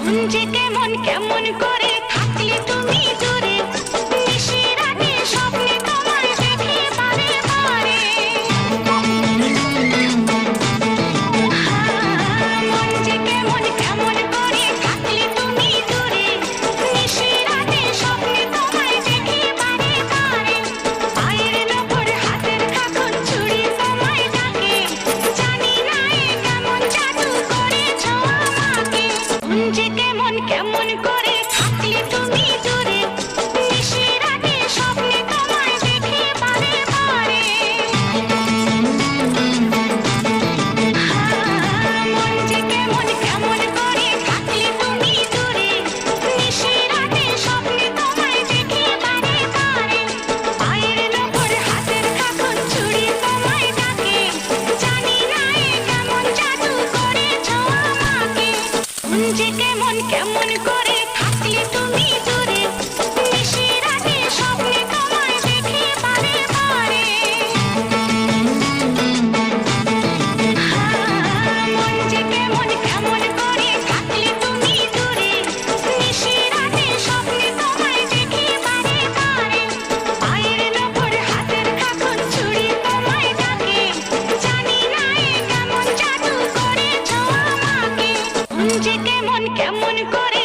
যে কেমন কেমন করে থাকলে তুমি দূরে, নিশির আগে স্বপ্নে তোমায় দেখি বারে বারে। মন যে কেমন কেমন করে থাকলে তুমি দূরে, নিশির আগে স্বপ্নে তোমায় দেখি বারে বারে। পায়ের নখর হাতের খাখন চুড়ি তোমায় ডাকে, জানি না এ কেমন জাদু করেছো আমাকে। মন যে কেমন কেমন করে থাকলে তুমি দূরে, নিশির আগে স্বপ্নে তোমায় দেখি বারে বারে। মন যে কেমন কেমন করে থাকলে তুমি দূরে, নিশির আগে স্বপ্নে তোমায় দেখি বারে বারে। পায়ের নখর হাতের খাখন চুড়ি তোমায় ডাকে, জানি না এ কেমন জাদু করেছো আমাকে। মন যে কেমন কেমন করে থাকলে তুমি দূরে, নিশির আগে স্বপ্নে তোমায় দেখি বারে বারে। মন যে কেমন কেমন করে থাকলে তুমি দূরে, নিশির আগে স্বপ্নে তোমায় দেখি বারে বারে। পায়ের নখর হাতের খাখন চুড়ি তোমায় ডাকে, জানি না এ কেমন জাদু করেছো আমাকে। মন যে কেমন কেমন করে